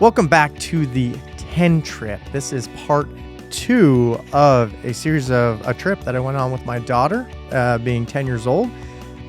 Welcome back to the 10 trip. This is part 2 of a series of a trip that I went on with my daughter, being 10 years old.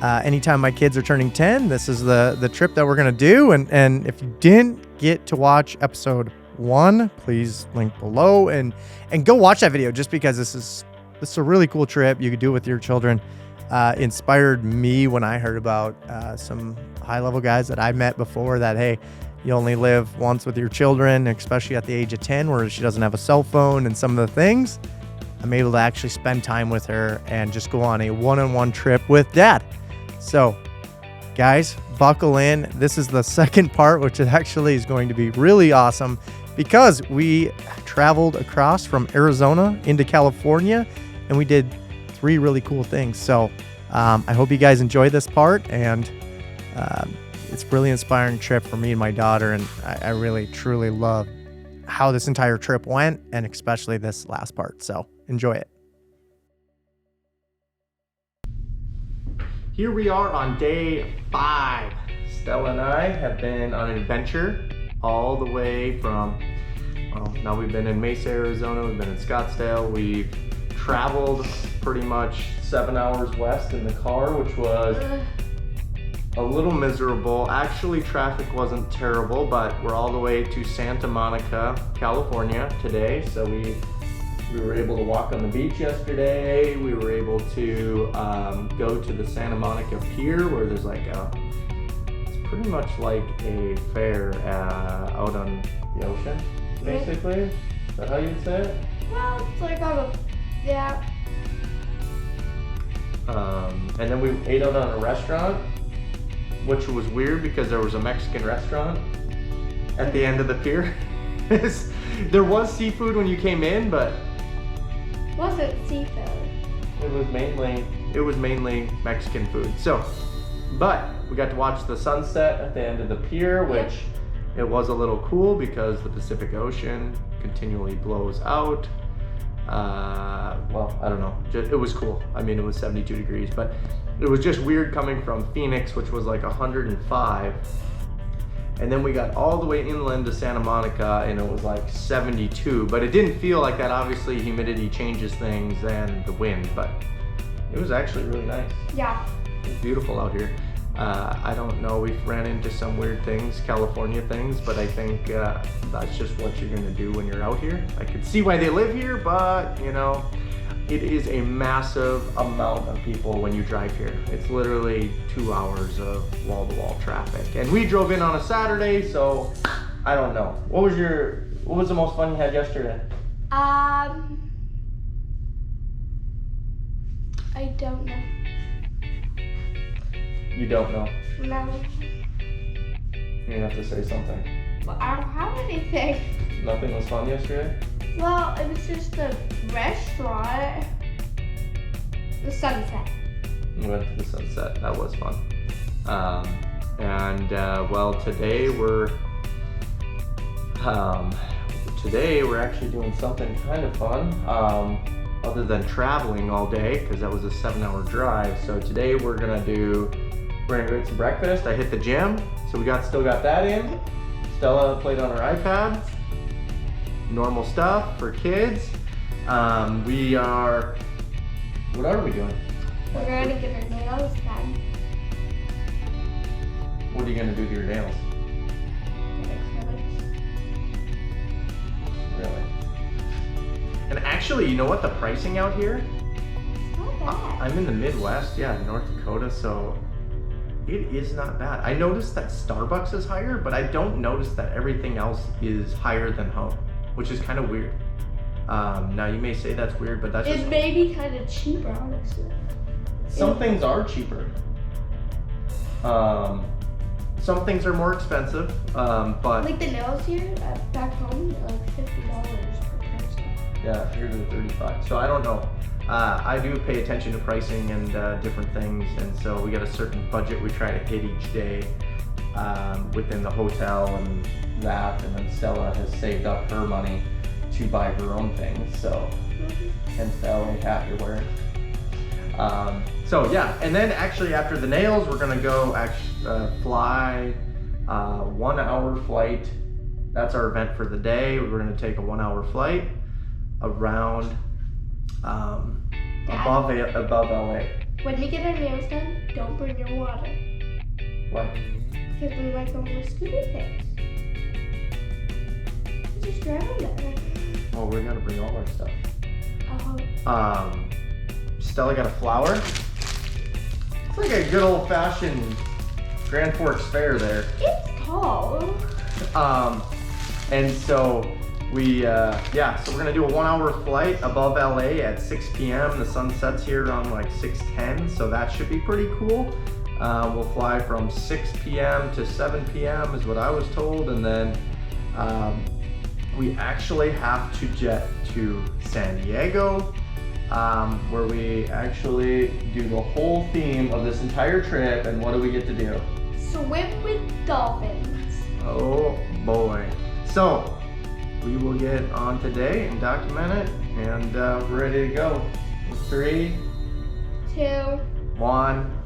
Anytime my kids are turning 10, this is the trip that we're going to do. And if you didn't get to watch episode 1, please link below and go watch that video, just because this is a really cool trip. You could do it with your children. Inspired me when I heard about some high-level guys that I met before that, hey, you only live once with your children, especially at the age of 10, where she doesn't have a cell phone and some of the things. I'm able to actually spend time with her and just go on a one-on-one trip with Dad. So, guys, buckle in. This is the second part, which actually is going to be really awesome because we traveled across from Arizona into California and we did 3 really cool things. So, I hope you guys enjoy this part, and it's a really inspiring trip for me and my daughter, and I really, truly love how this entire trip went, and especially this last part. So enjoy it. Here we are on day 5. Stella and I have been on an adventure all the way from, well, now we've been in Mesa, Arizona, we've been in Scottsdale, we've traveled pretty much 7 hours west in the car, which was a little miserable. Actually, traffic wasn't terrible, but we're all the way to Santa Monica, California today. So we were able to walk on the beach yesterday. We were able to go to the Santa Monica Pier, where there's like it's pretty much like a fair out on the ocean, basically. Is that how you'd say it? Well, it's like on a, yeah. And then we ate out on a restaurant, which was weird because there was a Mexican restaurant at the end of the pier. There was seafood when you came in, but Wasn't seafood. it was mainly Mexican food. So, but we got to watch the sunset at the end of the pier, which it was a little cool because the Pacific Ocean continually blows out. Well, I don't know, it was cool. I mean, it was 72 degrees, but it was just weird coming from Phoenix, which was like 105. And then we got all the way inland to Santa Monica and it was like 72, but it didn't feel like that. Obviously humidity changes things and the wind, but it was actually really nice. Yeah. It's beautiful out here. I don't know, we've ran into some weird things, California things, but I think that's just what you're gonna do when you're out here. I could see why they live here, but you know, it is a massive amount of people when you drive here. It's literally 2 hours of wall-to-wall traffic. And we drove in on a Saturday, so I don't know. What was the most fun you had yesterday? I don't know. You don't know. No. You're gonna have to say something. Well, I don't have anything. Nothing was fun yesterday? Well, it was just the restaurant. The sunset. We went to the sunset. That was fun. Well, today we're actually doing something kind of fun. Other than traveling all day, because that was a 7-hour drive. So today we're gonna go get some breakfast. I hit the gym, so we still got that in. Stella played on her iPad. Normal stuff for kids. What are we doing? We're going to get our nails done. What are you gonna do to your nails? Get acrylics. Really? And actually, you know what? The pricing out here? It's not bad. I'm in the Midwest, North Dakota, so it is not bad. I noticed that Starbucks is higher, but I don't notice that everything else is higher than home, which is kind of weird. Now you may say that's weird, but that's It just... may be kind of cheaper, honestly. Some things are cheaper. Some things are more expensive, but... Like the nails here, back home, they're like $50 per person. Yeah, here they're 35. So I don't know. I do pay attention to pricing and different things, and so we got a certain budget we try to hit each day within the hotel and that, and then Stella has saved up her money to buy her own things, so hence the LA hat you're wearing. So yeah, and then actually after the nails, we're gonna go fly 1 hour flight that's our event for the day. We're gonna take a 1 hour flight around above LA. When we get our nails done, don't bring your water. What? Because we might go mosquito fix. Just drown it. Oh, we're gonna bring all our stuff. Oh. Stella got a flower. It's like a good old fashioned Grand Forks fair there. It's tall. And so we, so we're gonna do a 1 hour flight above LA at 6 p.m. The sun sets here around like 6:10, so that should be pretty cool. We'll fly from 6 p.m. to 7 p.m. is what I was told, and then we actually have to jet to San Diego, where we actually do the whole theme of this entire trip. And what do we get to do? Swim with dolphins. Oh boy. So we will get on today and document it, and we're ready to go. 3, 2, 1.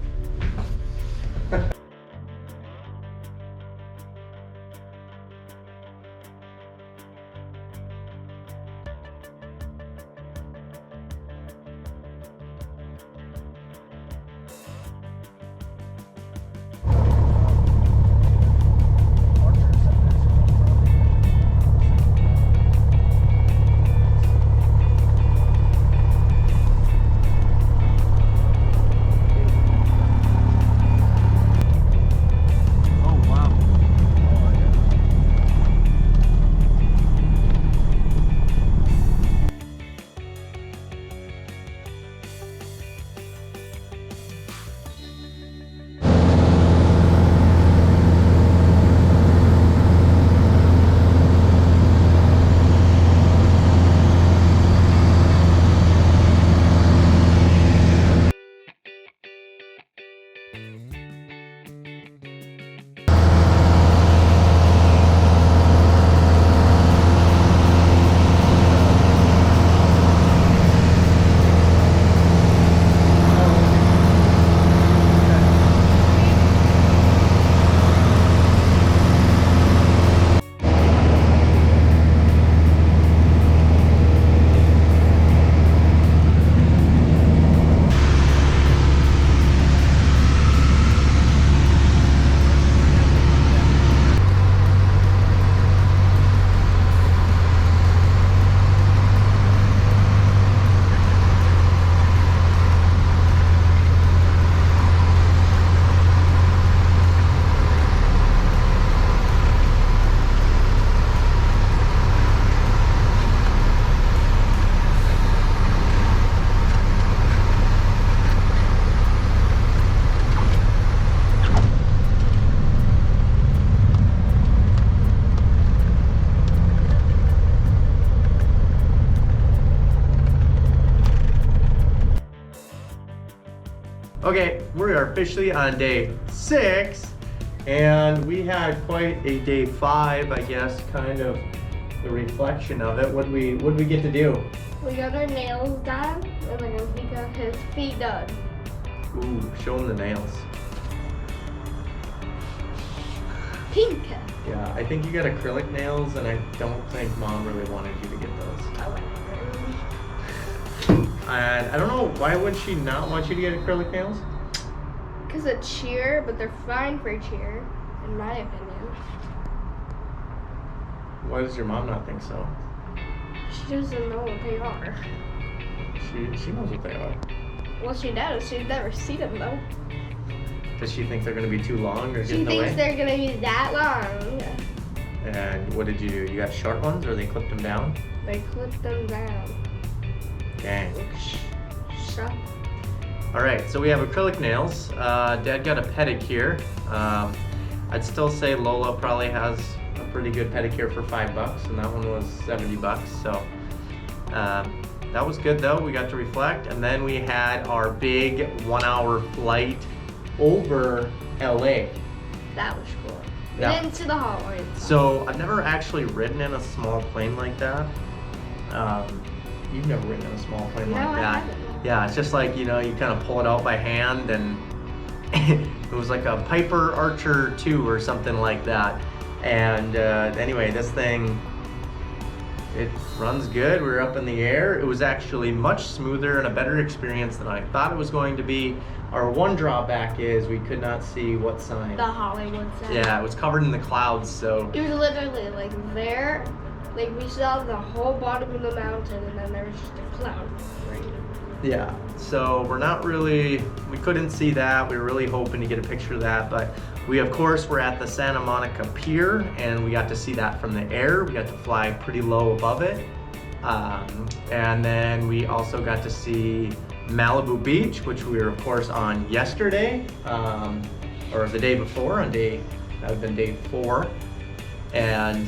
Okay, we are officially on day 6, and we had quite a day 5, I guess, kind of the reflection of it. What'd we get to do? We got our nails done, and then he got his feet done. Ooh, show him the nails. Pink. Yeah, I think you got acrylic nails, and I don't think Mom really wanted you to get those. And I don't know, why would she not want you to get acrylic nails? Because of cheer, but they're fine for cheer, in my opinion. Why does your mom not think so? She doesn't know what they are. She knows what they are. Well, she does. She's never seen them, though. Does she think they're going to be too long or get She in the way? thinks they're going to be that long. And what did you do? You got short ones, or they clipped them down? They clipped them down. Dang. Shut. All right, so we have acrylic nails. Dad got a pedicure. I'd still say Lola probably has a pretty good pedicure for $5, and that one was $70. So that was good though. We got to reflect, and then we had our big 1 hour flight over LA. That was cool. We Yeah. didn't see the hallway. So I've never actually ridden in a small plane like that. You've never ridden in a small plane like No, I that. haven't. Yeah, it's just like, you know, you kind of pull it out by hand, and it was like a Piper Archer 2 or something like that. And anyway, this thing, it runs good. We were up in the air. It was actually much smoother and a better experience than I thought it was going to be. Our one drawback is we could not see what sign. The Hollywood sign. Yeah, it was covered in the clouds, so. It was literally like there, like we saw the whole bottom of the mountain, and then there was just a cloud. Right? Yeah, so we couldn't see that. We were really hoping to get a picture of that, but we of course were at the Santa Monica Pier, and we got to see that from the air. We got to fly pretty low above it. And then we also got to see Malibu Beach, which we were of course on yesterday, or the day before, that would have been day 4. And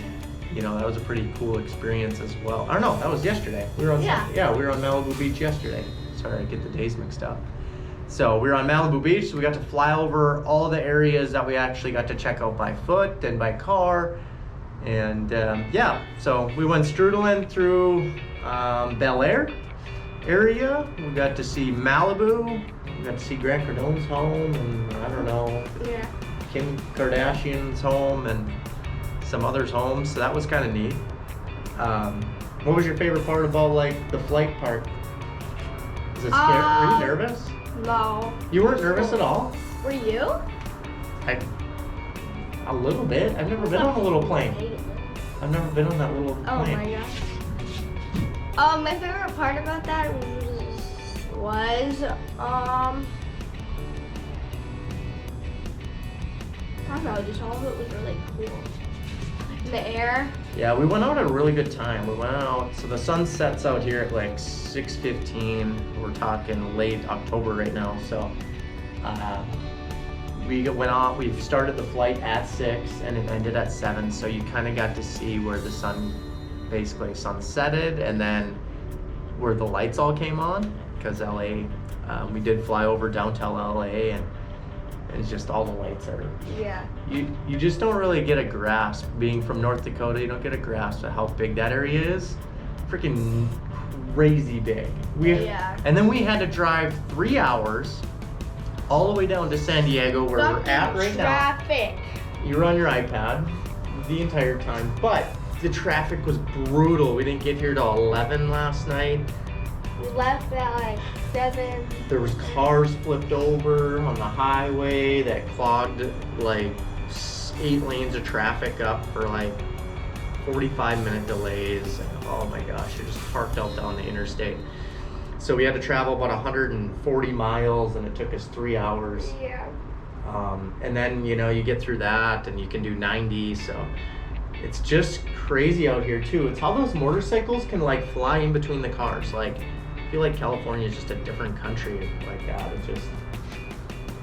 you know, that was a pretty cool experience as well. I don't know, that was yesterday. We were on we were on Malibu Beach yesterday. Sorry, I get the days mixed up. So we were on Malibu Beach, so we got to fly over all the areas that we actually got to check out by foot and by car. And yeah, so we went strudeling through Bel Air area. We got to see Malibu. We got to see Grant Cardone's home, and I don't know, Kim Kardashian's home, and some others' homes. So that was kind of neat. What was your favorite part about like the flight part? Was it scary? Were you nervous? No. You weren't nervous at all? Were you? A little bit. I've never been on a little plane. I've never been on that little plane. Oh my gosh. My favorite part about that was I don't know, just all of it was really cool. The air. Yeah, we went out at a really good time. We went out, so the sun sets out here at like 6:15. We're talking late October right now, so we went off. We started the flight at 6 and it ended at 7, so you kind of got to see where the sun basically sunsetted, and then where the lights all came on, because LA, we did fly over downtown LA, and it's just all the lights are. Yeah. You just don't really get a grasp. Being from North Dakota, you don't get a grasp of how big that area is. Freaking crazy big. And then we had to drive 3 hours all the way down to San Diego, where we're at right traffic. now. You were on your iPad the entire time, but the traffic was brutal. We didn't get here till 11 last night. We left at like 7. There was cars flipped over on the highway that clogged like 8 lanes of traffic up for like 45-minute delays. Oh my gosh, you're just parked out down the interstate. So we had to travel about 140 miles, and it took us 3 hours. Yeah. And then, you know, you get through that and you can do 90, so it's just crazy out here too. It's how those motorcycles can like fly in between the cars. Like, I feel like California is just a different country like that. It's just,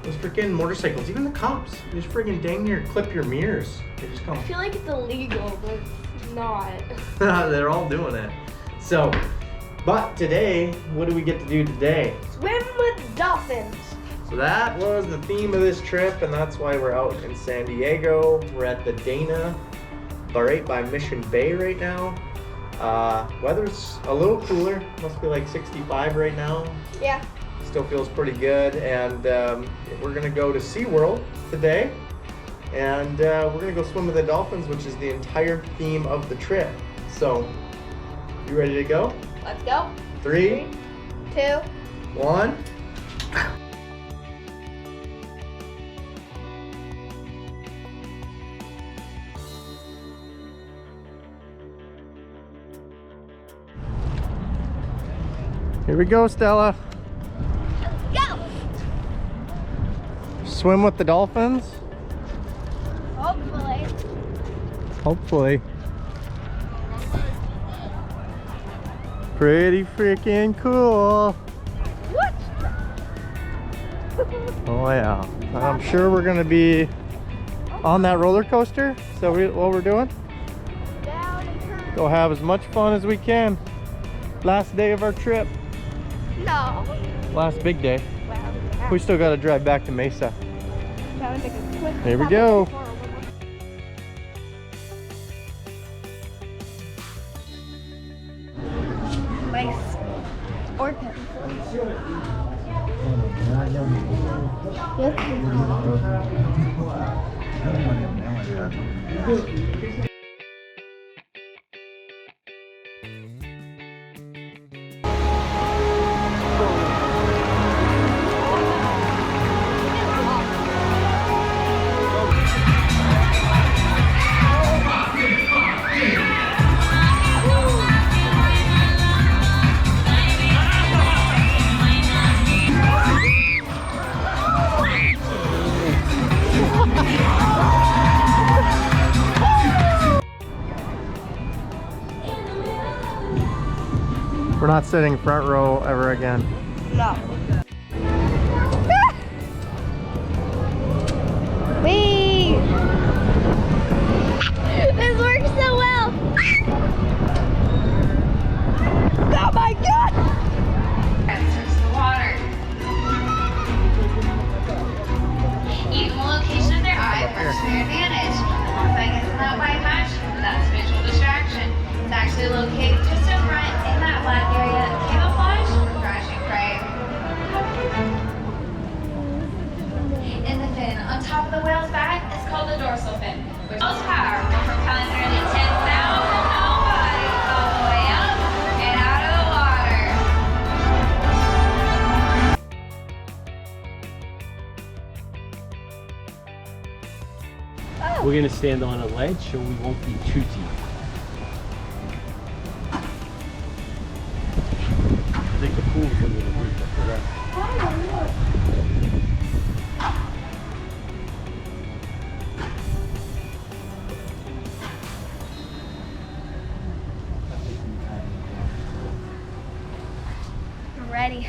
those freaking motorcycles, even the cops, they just freaking dang near clip your mirrors. They just come. I feel like it's illegal, but it's not. They're all doing it. So, but today, what do we get to do today? Swim with dolphins. So that was the theme of this trip, and that's why we're out in San Diego. We're at the Dana, right by Mission Bay right now. Weather's a little cooler, must be like 65 right now. Yeah. Still feels pretty good, and we're gonna go to SeaWorld today, and we're gonna go swim with the dolphins, which is the entire theme of the trip. So, you ready to go? Let's go. 3, 2, 1. Here we go, Stella. go. Swim with the dolphins? Hopefully. Hopefully. Pretty freaking cool. What? Oh yeah. I'm sure we're gonna be on that roller coaster. So what we're doing? Down and turn. Go have as much fun as we can. Last day of our trip. No. Last big day. Well, We still gotta drive back to Mesa. Here we go. Nice. Or pencil. Yep. We're not sitting front row ever again. No. Wait. This works so well. Oh my God. Search the water. Even the location of their eye works to their advantage. Once I get to that white hash, that's visual distraction. It's actually located just in front in that black area. Camouflage for crashing prey. In the fin on top of the whale's back is called the dorsal fin, which holds power from propelling nearly 10,000 pound bodies all the way up and out of the water. We're gonna stand on a ledge so we won't be too deep. I think the pool's a little deep after that. I'm ready.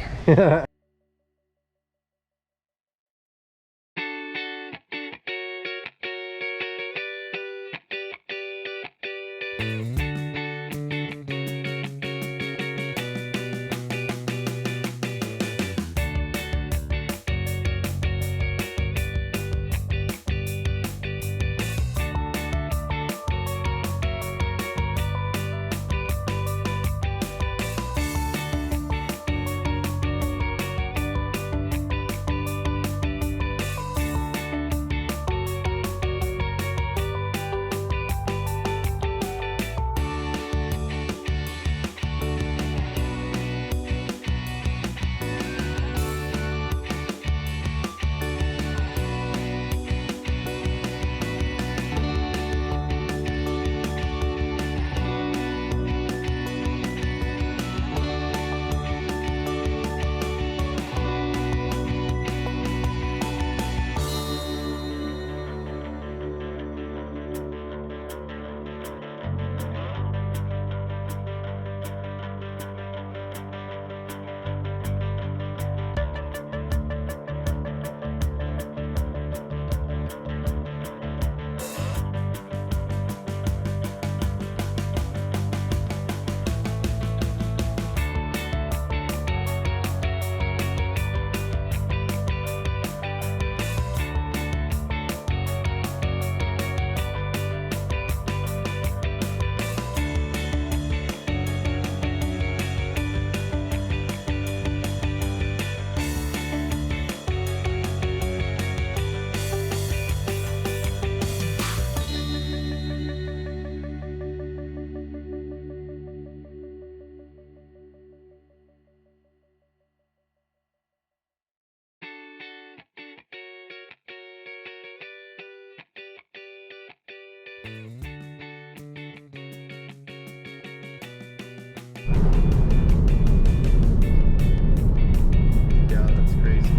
Yeah, that's crazy.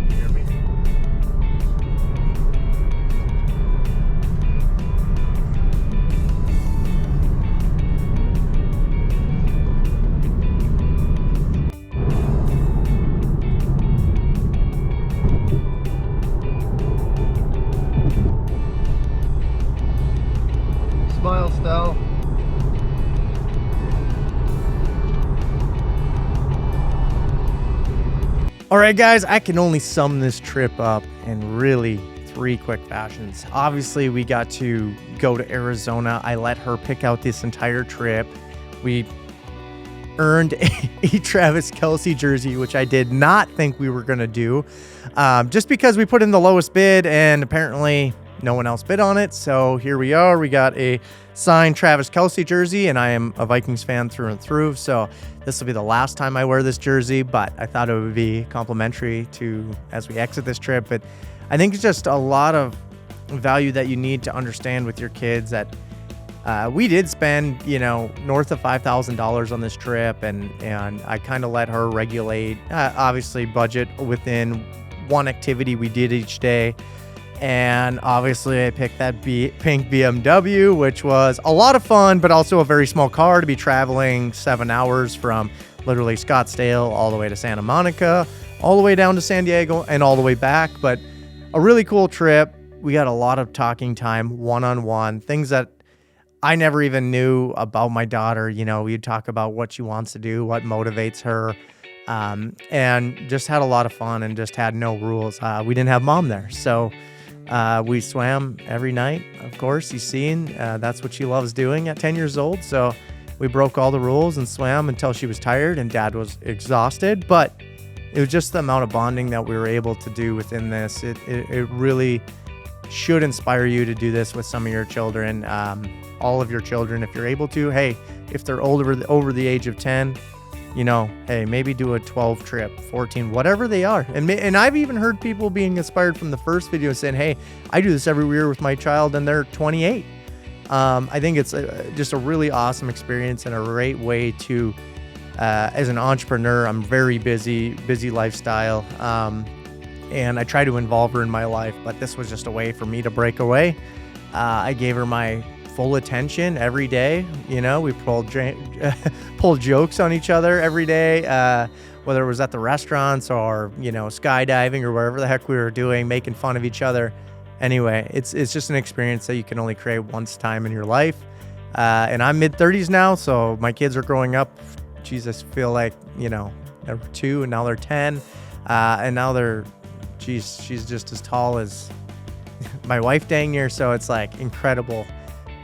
You hear me? Smile, Stella. All right, guys, I can only sum this trip up in really 3 quick fashions. Obviously, we got to go to Arizona. I let her pick out this entire trip. We earned a Travis Kelce jersey, which I did not think we were going to do, just because we put in the lowest bid and apparently no one else bid on it. So here we are. We got a signed Travis Kelce jersey, and I am a Vikings fan through and through. So this will be the last time I wear this jersey, but I thought it would be complimentary to as we exit this trip. But I think it's just a lot of value that you need to understand with your kids that we did spend, north of $5,000 on this trip, and I kind of let her regulate, obviously budget within one activity we did each day. And obviously I picked that pink BMW, which was a lot of fun, but also a very small car to be traveling 7 hours from literally Scottsdale all the way to Santa Monica, all the way down to San Diego, and all the way back. But a really cool trip. We got a lot of talking time, one-on-one, things that I never even knew about my daughter. We'd talk about what she wants to do, what motivates her, and just had a lot of fun and just had no rules. We didn't have mom there. So we swam every night, of course. You've seen, that's what she loves doing at 10 years old. So we broke all the rules and swam until she was tired and dad was exhausted. But it was just the amount of bonding that we were able to do within this. It really should inspire you to do this with some of your children, all of your children, if you're able to. Hey, if they're over the age of 10, hey, maybe do a 12 trip, 14, whatever they are. And I've even heard people being inspired from the first video saying, hey, I do this every year with my child and they're 28. I think it's just a really awesome experience and a great way to, as an entrepreneur, I'm very busy lifestyle. And I try to involve her in my life, but this was just a way for me to break away. I gave her my full attention every day. We pulled jokes on each other every day, whether it was at the restaurants or, skydiving or wherever the heck we were doing, making fun of each other. Anyway, it's just an experience that you can only create once time in your life. And I'm mid-30s now, so my kids are growing up. Jesus, feel like, they were 2 and now they're 10. And now she's just as tall as my wife dang near. So it's like incredible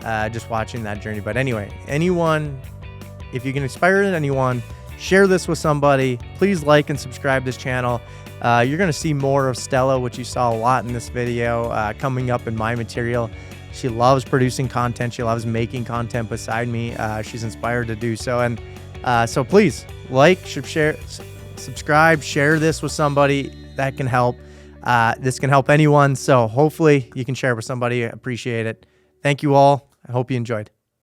just watching that journey. But anyway, anyone, if you can inspire anyone, share this with somebody. Please like and subscribe this channel. You're going to see more of Stella, which you saw a lot in this video, coming up in my material. She loves producing content. She loves making content beside me. She's inspired to do so. And so please like, share, subscribe, share this with somebody that can help. This can help anyone. So hopefully you can share it with somebody. I appreciate it. Thank you all. I hope you enjoyed.